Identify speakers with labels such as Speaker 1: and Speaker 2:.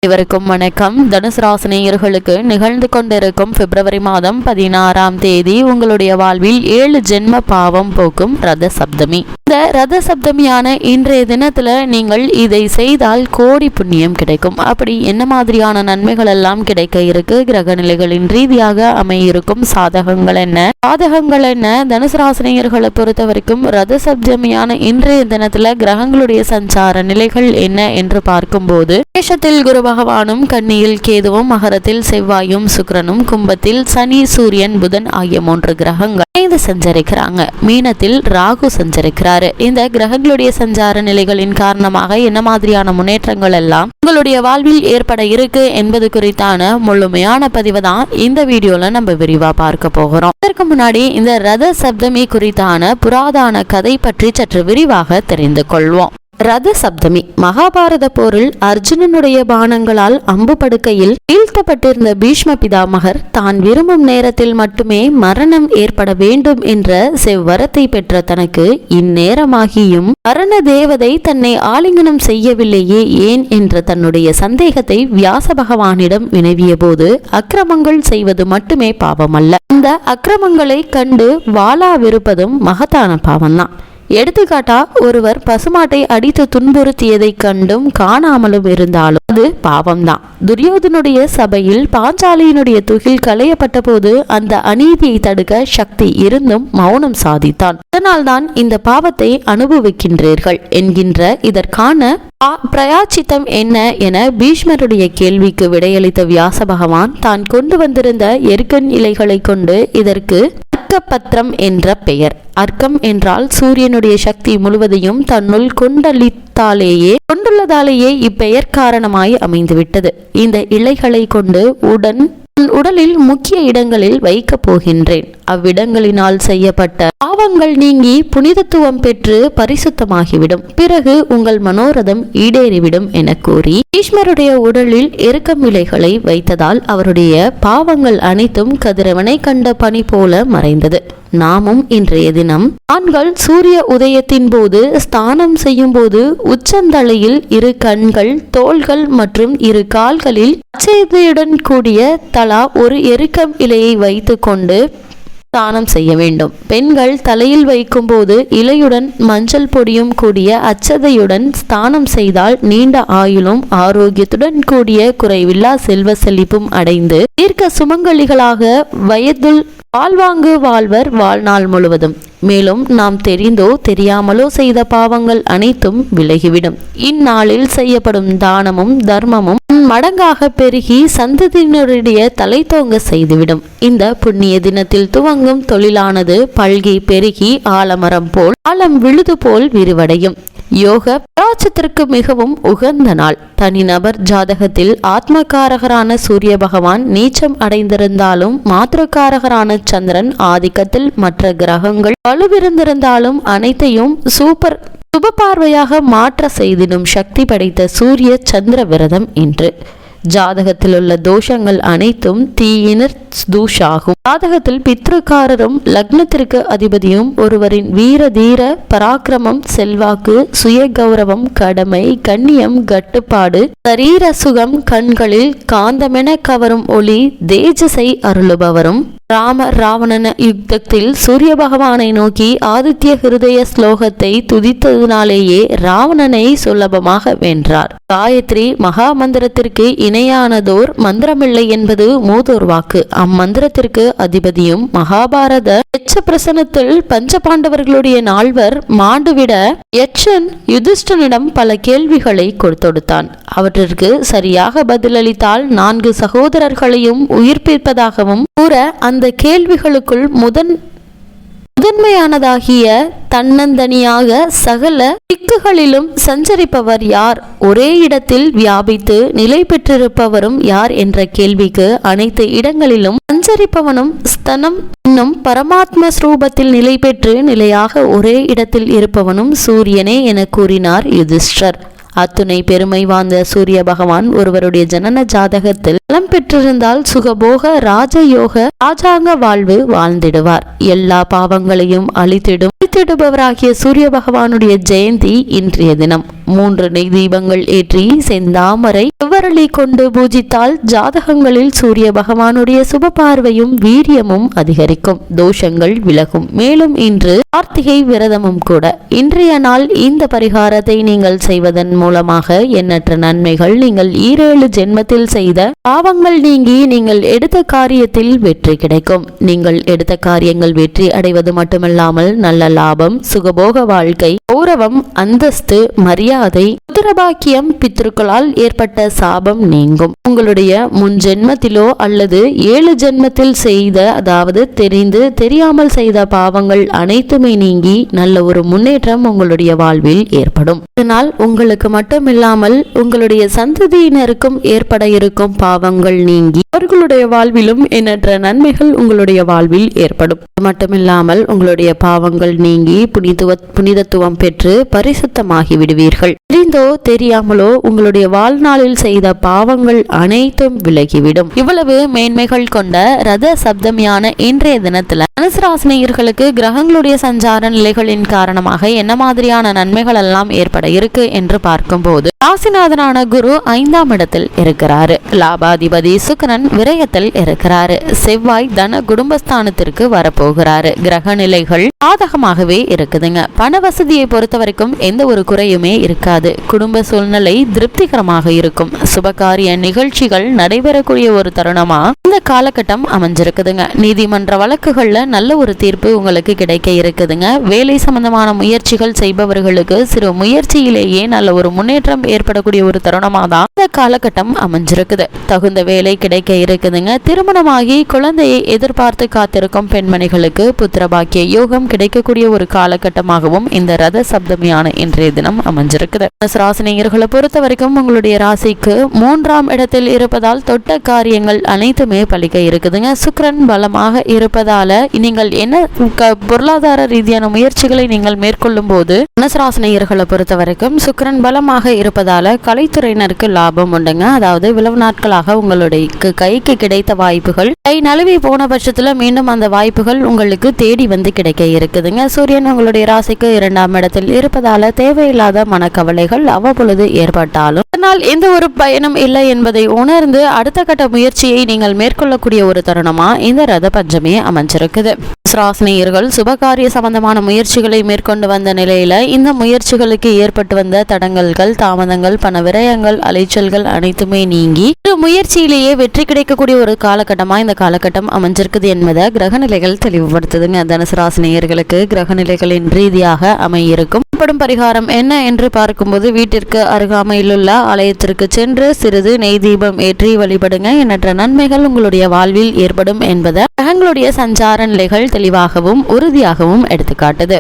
Speaker 1: அனைவருக்கும் வணக்கம். தனுசு ராசினியர்களுக்கு நிகழ்ந்து கொண்டிருக்கும் பிப்ரவரி மாதம் 16ஆம் தேதி உங்களுடைய வாழ்வில் 7 ஜென்ம பாவம் போக்கும் ரத சப்தமி. இந்த ரத சப்தமியான இன்றைய தினத்துல நீங்கள் இதை செய்தால் கோடி புண்ணியம் கிடைக்கும். அப்படி என்ன மாதிரியான நன்மைகள் எல்லாம் கிடைக்க இருக்கு, கிரக நிலைகளின் ரீதியாக அமையிருக்கும் சாதகங்கள் என்ன, பாதகங்கள் என்ன, தனுசு ராசினியர்களை பொறுத்த வரைக்கும் ரத சப்தமியான இன்றைய தினத்துல கிரகங்களுடைய சஞ்சார நிலைகள் என்ன என்று பார்க்கும்போது மேஷத்தில் குரு பகவானும், கன்னியில் கேதுவும், மகரத்தில் செவ்வாயும் சுக்கிரனும், கும்பத்தில் சனி சூரியன் புதன் ஆகிய 3 கிரகங்கள் இணைந்து சஞ்சரிக்கிறாங்க. மீனத்தில் ராகு சஞ்சரிக்கிறாரு. இந்த கிரகங்களுடைய சஞ்சார நிலைகளின் காரணமாக என்ன மாதிரியான முன்னேற்றங்கள் எல்லாம் உங்களுடைய வாழ்வில் ஏற்பட இருக்கு என்பது குறித்தான முழுமையான பதிவை தான் இந்த வீடியோல நம்ம விரிவா பார்க்க போகிறோம். இதற்கு முன்னாடி இந்த ரத சப்தமி குறித்தான புராதன கதை பற்றி சற்று விரிவாக தெரிந்து கொள்வோம். ரத சப்தமி மகாபாரத போரில் அர்ஜுனனுடைய பானங்களால் அம்பு படுக்கையில் வீழ்த்தப்பட்டிருந்த பீஷ்ம பிதாமகர் தான் விரும்பும் நேரத்தில் மட்டுமே மரணம் ஏற்பட வேண்டும் என்ற செவ்வரத்தை பெற்ற தனக்கு இந்நேரமாகியும் மரண தேவதை தன்னை ஆலிங்கனம் செய்யவில்லையே ஏன் என்ற தன்னுடைய சந்தேகத்தை வியாச பகவானிடம் வினவிய போது அக்கிரமங்கள் செய்வது மட்டுமே பாவமல்ல, அந்த அக்கிரமங்களை கண்டு வாளாவிருப்பதும் மகத்தான பாவம்தான். எடுத்துக்காட்டா, ஒருவர் பசுமாட்டை அடித்து துன்புறுத்தியதை கண்டும் காணாமலும் இருந்தாலும் அது பாவம்தான். துரியோதனுடைய சபையில் பாஞ்சாலியினுடைய துகில் களையப்பட்ட போது அந்த அநீதியை தடுக்க சக்தி இருந்தும் மௌனம் சாதித்தான். அதனால்தான் இந்த பாவத்தை அனுபவிக்கின்றீர்கள் என்கின்ற இதற்கான பிரயாச்சித்தம் என்ன என பீஷ்மருடைய கேள்விக்கு விடையளித்த வியாச பகவான் தான் கொண்டு வந்திருந்த எருக்கன் இலைகளை கொண்டு இதற்கு அர்க்கப்பத்திரம் என்ற பெயர். அர்க்கம் என்றால் சூரியனுடைய சக்தி முழுவதையும் தன்னுள் கொண்டுள்ளதாலேயே இப்பெயர் காரணமாய் அமைந்துவிட்டது. இந்த இலைகளை கொண்டு உடலில் முக்கிய இடங்களில் வைக்க போகின்றேன். அவ்விடங்களினால் செய்யப்பட்ட பாவங்கள் நீங்கி புனிதத்துவம் பெற்று பரிசுத்தமாகிவிடும். பிறகு உங்கள் மனோரதம் ஈடேறிவிடும் என கூறி பீஷ்மருடைய உடலில் எருக்கம் இலைகளை வைத்ததால் அவருடைய பாவங்கள் அனைத்தும் கதிரவனை கண்ட பனி போல மறைந்தது. நாமும் இன்றைய தினம் ஆண்கள் சூரிய உதயத்தின் போது ஸ்தானம் செய்யும் போது உச்சந்தலையில் 2 கண்கள், தோள்கள் மற்றும் 2 கால்களில் அச்சதையுடன் கூடிய தலா ஒரு எருக்கம் இலையை வைத்து கொண்டு ஸ்தானம் செய்ய வேண்டும். பெண்கள் தலையில் வைக்கும் போது இலையுடன் மஞ்சள் பொடியும் கூடிய அச்சதையுடன் ஸ்தானம் செய்தால் நீண்ட ஆயுளும் ஆரோக்கியத்துடன் கூடிய குறைவில்லா செல்வ செழிப்பும் அடைந்து தீர்க்க சுமங்கலிகளாக வயதுள் வாழ்வாங்கு வாழ்வர் வாழ்நாள் முழுவதும். மேலும் நாம் தெரிந்தோ தெரியாமலோ செய்த பாவங்கள் அனைத்தும் விலகிவிடும். இந்நாளில் செய்யப்படும் தானமும் தர்மமும் மடங்காக பெருகி சந்ததியினருடைய தலை தோங்க செய்துவிடும். இந்த புண்ணிய தினத்தில் துவங்கும் தொழிலானது பல்கி பெருகி ஆலமரம் போல் ஆலம் விழுது போல் விரிவடையும். யோக பிராச்சத்திற்கு மிகவும் உகந்த நாள். தனிநபர் ஜாதகத்தில் ஆத்மகாரகரான சூரிய பகவான் நீச்சம் அடைந்திருந்தாலும் மாத்திரக்காரகரான சந்திரன் ஆதிக்கத்தில் மற்ற கிரகங்கள் வலுவிருந்திருந்தாலும் அனைத்தையும் சுப பார்வையாக மாற்ற செய்திடும் சக்தி படைத்த சூரிய சந்திர விரதம் இன்று. ஜாதகத்தில் உள்ள தோஷங்கள் அனைத்தும் தீயினர் தூஷாகும். ஜாதகத்தில் பித்ருக்காரரும் லக்னத்திற்கு அதிபதியும் ஒருவரின் வீர தீர பராக்கிரமம், செல்வாக்கு, சுய கௌரவம், கடமை, கண்ணியம், கட்டுப்பாடு, சரீர சுகம், கண்களில் காந்தமென கவரும் ஒளி, தேஜஸை அருளுபவரும் ராவணன யுத்தத்தில் சூரிய பகவானை நோக்கி ஆதித்ய ஹிருதய ஸ்லோகத்தை துதித்ததினாலேயே ராவணனை சுலபமாக வென்றார். காயத்ரி மகா மந்திரத்திற்கு இணையானதோர் மந்திரமில்லை என்பது மூதோர் வாக்கு. அம்மந்திரத்திற்கு அதிபதியும் மகாபாரத எச்ச பிரசனத்தில் பஞ்ச பாண்டவர்களுடைய 4 மாண்டுவிட யட்சன் யுதிஷ்டனிடம் பல கேள்விகளை கொடுத்தான். அவற்றிற்கு சரியாக பதிலளித்தால் 4 சகோதரர்களையும் உயிர்ப்பிப்பதாகவும் கூற அந்த கேள்விகளுக்குள் முதன்மையானதாகிய தன்னந்தனியாக சகல திக்குகளிலும் சஞ்சரிப்பவர் யார், ஒரே இடத்தில் வியாபித்து நிலை பெற்றிருப்பவரும் யார் என்ற கேள்விக்கு அனைத்து இடங்களிலும் சஞ்சரிப்பவனும் ஸ்தனம் என்னும் பரமாத்ம ஸ்ரூபத்தில் நிலை பெற்று நிலையாக ஒரே இடத்தில் இருப்பவனும் சூரியனே என கூறினார் யுதிஷ்டர். அத்துணை பெருமை வாய்ந்த சூரிய பகவான் ஒருவருடைய ஜனன ஜாதகத்தில் பலம் பெற்றிருந்தால் சுகபோக ராஜயோக ராஜாங்க வாழ்வு வாழ்ந்திடுவார். எல்லா பாவங்களையும் அழித்திடும் அழைத்திடுபவராகிய சூரிய பகவானுடைய ஜெயந்தி இன்றைய தினம். 3 நெய் தீபங்கள் ஏற்றி செந்தாமரை செவ்வரளி கொண்டு பூஜித்தால் ஜாதகங்களில் சூரிய பகவானுடைய சுப பார்வையும் வீரியமும் அதிகரிக்கும், தோஷங்கள் விலகும். மேலும் இன்று கார்த்திகை விரதமும் கூட. இன்றைய நாள் இந்த பரிகாரத்தை நீங்கள் செய்வதன் மூலமாக எண்ணற்ற நன்மைகள், நீங்கள் 7 ஜென்மத்தில் செய்த பாவங்கள் நீங்கி நீங்கள் எடுத்த காரியத்தில் வெற்றி கிடைக்கும். நீங்கள் எடுத்த காரியங்கள் வெற்றி அடைவது மட்டுமல்லாமல் நல்ல லாபம், சுகபோக வாழ்க்கை, கௌரவம், அந்தஸ்து, மரியாதை, புத்திரபாக்கியம், பித்ருக்களால் ஏற்பட்ட சாபம் நீங்கும். உங்களுடைய முன் ஜென்மத்திலோ அல்லது 7 ஜென்மத்தில் செய்த, அதாவது தெரிந்து தெரியாமல் செய்த பாவங்கள் அனைத்துமே நீங்கி நல்ல ஒரு முன்னேற்றம் உங்களுடைய வாழ்வில் ஏற்படும். இதனால் உங்களுக்கு மட்டுமில்லாமல் உங்களுடைய சந்ததியினருக்கும் ஏற்பட இருக்கும் பாவங்கள் நீங்கி அவர்களுடைய வாழ்விலும் எண்ணற்ற நன்மைகள் உங்களுடைய வாழ்வில் ஏற்படும். மட்டுமில்லாமல் உங்களுடைய பாவங்கள் நீங்கி புனிதத்துவம் பெற்று பரிசுத்தமாகி விடுவீர்கள். தெரிந்தோ தெரியாமலோ உங்களுடைய வாழ்நாளில் செய்த பாவங்கள் அனைத்தும் விலகிவிடும். இவ்வளவு மேன்மைகள் கொண்ட ரத சப்தமியான இன்றைய தினத்துல தனுசு ராசினியர்களுக்கு கிரகங்களுடைய சஞ்சார நிலைகளின் காரணமாக என்ன மாதிரியான நன்மைகள் எல்லாம் ஏற்பட இருக்கு என்று பார்க்கும் போது, ராசிநாதனான குரு 5ஆம் இடத்தில் இருக்கிறாரு. லாபாதிபதி சுக்கிரன் விரயத்தில் இருக்கிறாரு. செவ்வாய் தன குடும்பஸ்தானத்திற்கு வரப்போகிறாரு. கிரக நிலைகள் சாதகமாகவே இருக்குதுங்க. பண வசதியை பொறுத்த வரைக்கும் எந்த ஒரு குறையுமே இருக்காது. குடும்ப சூழ்நிலை திருப்திகரமாக இருக்கும். சுபகாரிய நிகழ்ச்சிகள் நடைபெறக்கூடிய ஒரு தருணமா இந்த காலகட்டம் அமைஞ்சிருக்குதுங்க. நீதிமன்ற வழக்குகள்ல நல்ல ஒரு தீர்ப்பு உங்களுக்கு கிடைக்க இருக்குதுங்க. வேலை சம்பந்தமான முயற்சிகள் செய்பவர்களுக்கு சிறு முயற்சியிலேயே நல்ல ஒரு முன்னேற்றம் ஏற்படக்கூடிய ஒரு தருணமா தான் இந்த காலகட்டம் அமைஞ்சிருக்குது. தகுந்த வேலை கிடைக்க இருக்குதுங்க. திருமணமாகி குழந்தையை எதிர்பார்த்து காத்திருக்கும் பெண்மணிகளுக்கு புத்திரபாக்கிய யோகம் கிடைக்கக்கூடிய ஒரு காலகட்டமாகவும் இந்த ரத சப்தமியான இன்றைய தினம் அமைஞ்சிருக்குது. ராசினியர்களை பொறுத்த வரைக்கும் உங்களுடைய ராசிக்கு 3ஆம் இடத்தில் இருப்பதால் தொட்ட காரியங்கள் அனைத்துமே பலிக்க இருக்குதுங்க. சுக்கிரன் பலமாக இருப்பதால நீங்கள் என்ன பொருளாதார ரீதியான முயற்சிகளை நீங்கள் மேற்கொள்ளும் போது ராசினியர்களை பொறுத்த வரைக்கும் சுக்கிரன் பலமாக இருப்பதால கலைத்துறையினருக்கு லாபம் உண்டுங்க. அதாவது இவ்வளவு நாட்களாக உங்களுடைய கைக்கு கிடைத்த வாய்ப்புகள் கை நழுவி போன பட்சத்துல மீண்டும் அந்த வாய்ப்புகள் உங்களுக்கு தேடி வந்து கிடைக்க இருக்குதுங்க. சூரியன் உங்களுடைய ராசிக்கு 2ஆம் இடத்தில் இருப்பதால தேவையில்லாத மனக்கவலைகள் அவ்வப்பொழுது ஏற்பட்டாலும் அதனால் எந்த ஒரு பயனும் இல்லை என்பதை உணர்ந்து அடுத்த கட்ட முயற்சியை நீங்கள் மேற்கொள்ளக்கூடிய ஒரு தருணமா இந்த ரத பஞ்சமி அமைஞ்சிருக்குது. ராசினியர்கள் சுபகாரிய சம்பந்தமான முயற்சிகளை மேற்கொண்டு வந்த நிலையில இந்த முயற்சிகளுக்கு ஏற்பட்டு வந்த தடங்கல்கள், தாமதங்கள், பண விரயங்கள், அலைச்சல்கள் அனைத்துமே நீங்கி முயற்சியிலேயே வெற்றி கிடைக்கக்கூடிய ஒரு காலகட்டமா இந்த காலகட்டம் அமைஞ்சிருக்குது என்பதை கிரகநிலைகள் தெளிவுபடுத்துதுங்க. தனுசு ராசினியர்களுக்கு கிரகநிலைகளின் ரீதியாக அமையிருக்கும் பரிகாரம் என்ன என்று பார்க்கும்போது, வீட்டிற்கு அருகாமையில் உள்ள ஆலயத்திற்கு சென்று சிறிது நெய் தீபம் ஏற்றி வழிபடுங்க. எண்ணற்ற நன்மைகள் உங்களுடைய வாழ்வில் ஏற்படும் என்பதை கிரகங்களுடைய சஞ்சார நிலைகள் தெளிவாகவும் உறுதியாகவும் எடுத்துக்காட்டுது.